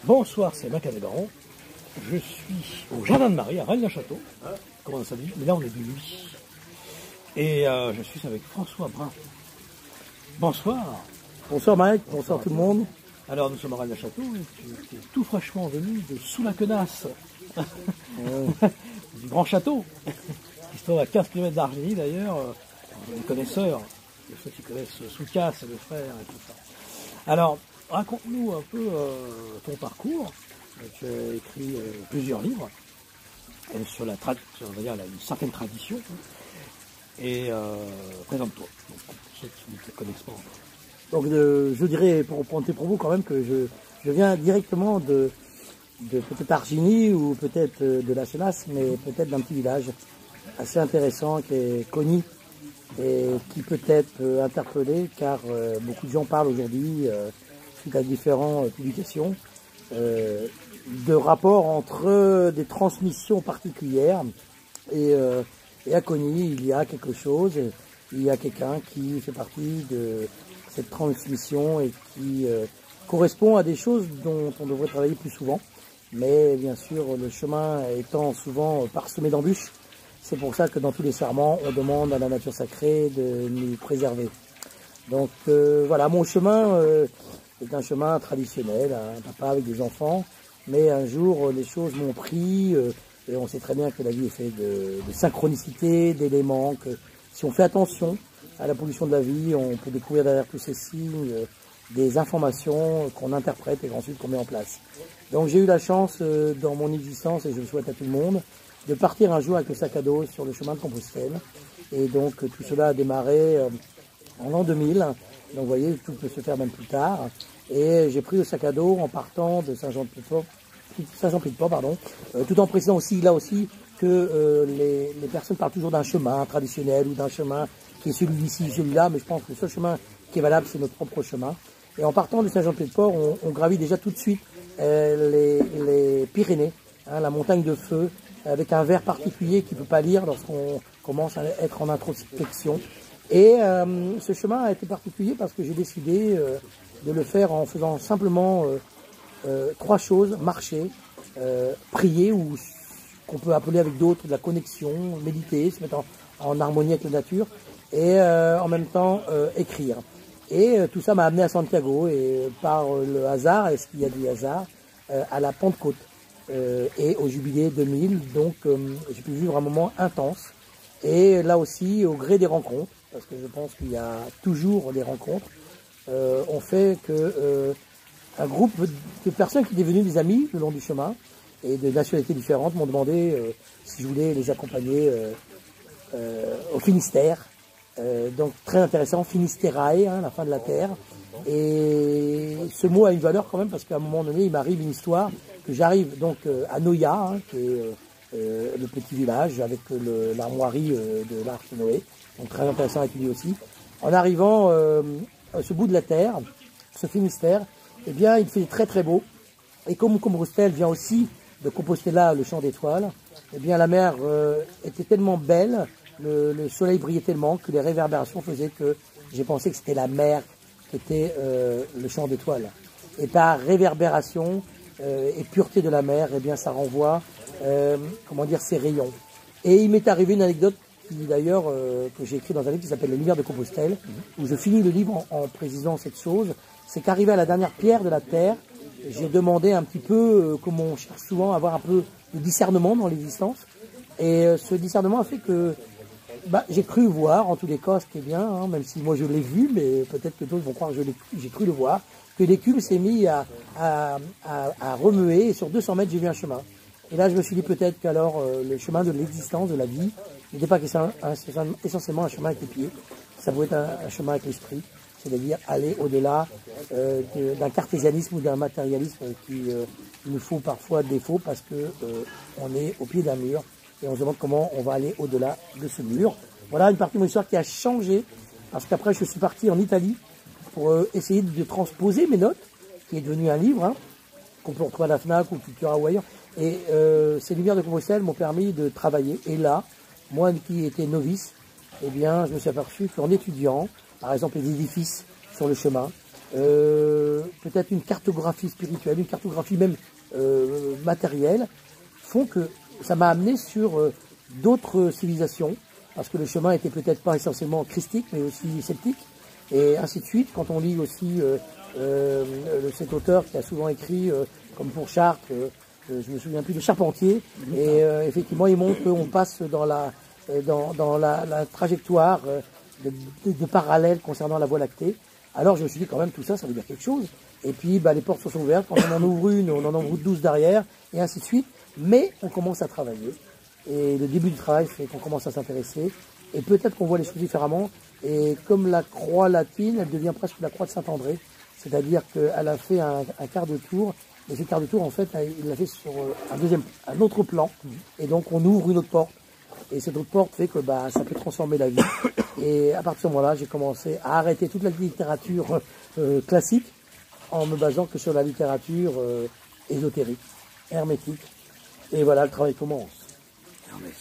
Bonsoir, c'est Macadébaron. Je suis au Jardin de Marie, à Rennes-le-Château. Comment ça dit? Mais là, on est de nuit. Et je suis avec François Brun. Bonsoir. Bonsoir Mike, bonsoir tout le monde. Alors, nous sommes à Rennes-le-Château et tu es tout fraîchement venu de sous la Quenasse. Du grand château. Qui se trouve à 15 km d'Argélie d'ailleurs. Les connaisseurs, ceux qui connaissent Soucasse, le frère et tout ça. Alors, raconte-nous un peu ton parcours. Tu as écrit plusieurs livres sur la on va dire, une certaine tradition. Et présente-toi, pour ceux qui ne te connaissent pas encore. Donc je dirais, pour prendre tes propos quand même, que je viens directement de peut-être Argélie ou peut-être de la Sénasse, mais peut-être d'un petit village assez intéressant qui est connu et qui peut être interpellé, car beaucoup de gens parlent aujourd'hui, suite à différentes publications, de rapports entre des transmissions particulières et à Cogny, il y a quelque chose, il y a quelqu'un qui fait partie de cette transmission et qui correspond à des choses dont on devrait travailler plus souvent. Mais bien sûr, le chemin étant souvent parsemé d'embûches, c'est pour ça que dans tous les serments, on demande à la nature sacrée de nous préserver. Donc voilà, mon chemin est un chemin traditionnel, un papa avec des enfants, mais un jour les choses m'ont pris, et on sait très bien que la vie est faite de synchronicité, d'éléments, que si on fait attention à la pollution de la vie, on peut découvrir derrière tous ces signes des informations qu'on interprète et ensuite qu'on met en place. Donc j'ai eu la chance dans mon existence, et je le souhaite à tout le monde, de partir un jour avec le sac à dos sur le chemin de Compostelle. Et donc tout cela a démarré en l'an 2000. Donc vous voyez, tout peut se faire même plus tard. Et j'ai pris le sac à dos en partant de Saint-Jean-Pied-de-Port, tout en précisant aussi, là aussi, que les personnes parlent toujours d'un chemin traditionnel ou d'un chemin qui est celui-ci, celui-là, mais je pense que le seul chemin qui est valable, c'est notre propre chemin. Et en partant de Saint-Jean-Pied-de-Port, on gravit déjà tout de suite les Pyrénées, hein, la montagne de feu, avec un vers particulier qu'il ne peut pas lire lorsqu'on commence à être en introspection. Et ce chemin a été particulier parce que j'ai décidé de le faire en faisant simplement trois choses: marcher, prier, ou qu'on peut appeler avec d'autres de la connexion, méditer, se mettre en harmonie avec la nature, et en même temps écrire. Et tout ça m'a amené à Santiago, et par le hasard, est-ce qu'il y a du hasard, à la Pentecôte et au Jubilé 2000. Donc j'ai pu vivre un moment intense, et là aussi au gré des rencontres, parce que je pense qu'il y a toujours des rencontres, on fait que un groupe de personnes qui étaient devenues des amis le long du chemin et de nationalités différentes m'ont demandé si je voulais les accompagner au Finistère. Donc très intéressant, Finisterae, hein, la fin de la terre. Et ce mot a une valeur quand même, parce qu'à un moment donné, il m'arrive une histoire que j'arrive donc à Noya, hein, qui est le petit village avec l'armoirie de l'Arche de Noé. Donc très intéressant à étudier aussi. En arrivant à ce bout de la terre, ce Finistère, eh bien, il fait très très beau. Et comme Compostelle vient aussi de Compostela, le champ d'étoiles, eh bien, la mer était tellement belle, le soleil brillait tellement que les réverbérations faisaient que j'ai pensé que c'était la mer qui était le champ d'étoiles. Et par réverbération et pureté de la mer, eh bien, ça renvoie, comment dire, ses rayons. Et il m'est arrivé une anecdote qui d'ailleurs que j'ai écrit dans un livre qui s'appelle Le Lumière de Compostelle, où je finis le livre en précisant cette chose. C'est qu'arrivé à la dernière pierre de la terre, j'ai demandé un petit peu, comme on cherche souvent à avoir un peu de discernement dans l'existence. Et ce discernement a fait que j'ai cru voir, en tous les cas, ce qui est bien, hein, même si moi je l'ai vu, mais peut-être que d'autres vont croire que j'ai cru le voir, que l'écume s'est mis à remuer, et sur 200 mètres j'ai vu un chemin. Et là je me suis dit peut-être qu'alors le chemin de l'existence, de la vie, n'était pas essentiellement un chemin avec les pieds, ça pouvait être un chemin avec l'esprit, c'est-à-dire aller au-delà d'un cartésianisme ou d'un matérialisme qui nous faut parfois défaut, parce que on est au pied d'un mur et on se demande comment on va aller au-delà de ce mur. Voilà une partie de mon histoire qui a changé, parce qu'après je suis parti en Italie pour essayer de transposer mes notes, qui est devenu un livre, hein, qu'on peut retrouver à la FNAC ou Cultura ou ailleurs. Et ces lumières de Compostelle m'ont permis de travailler. Et là, moi qui étais novice, eh bien, je me suis aperçu qu'en étudiant, par exemple, les édifices sur le chemin, peut-être une cartographie spirituelle, une cartographie même matérielle, font que ça m'a amené sur d'autres civilisations, parce que le chemin était peut-être pas essentiellement christique, mais aussi celtique, et ainsi de suite. Quand on lit aussi cet auteur qui a souvent écrit, comme pour Chartres, je me souviens plus, de Charpentier, et effectivement il montre qu'on passe dans la trajectoire de parallèle concernant la Voie lactée. Alors je me suis dit quand même tout ça, ça veut dire quelque chose. Et puis les portes se sont ouvertes, quand on en ouvre une, on en ouvre 12 derrière, et ainsi de suite. Mais on commence à travailler. Et le début du travail fait qu'on commence à s'intéresser. Et peut-être qu'on voit les choses différemment. Et comme la croix latine, elle devient presque la croix de Saint-André. C'est-à-dire qu'elle a fait un quart de tour. Et ce quart de tour, en fait, il l'a fait sur un autre plan. Et donc on ouvre une autre porte. Et cette autre porte fait que ça peut transformer la vie. Et à partir de ce moment-là, j'ai commencé à arrêter toute la littérature classique en me basant que sur la littérature ésotérique, hermétique. Et voilà, le travail commence. Hermès.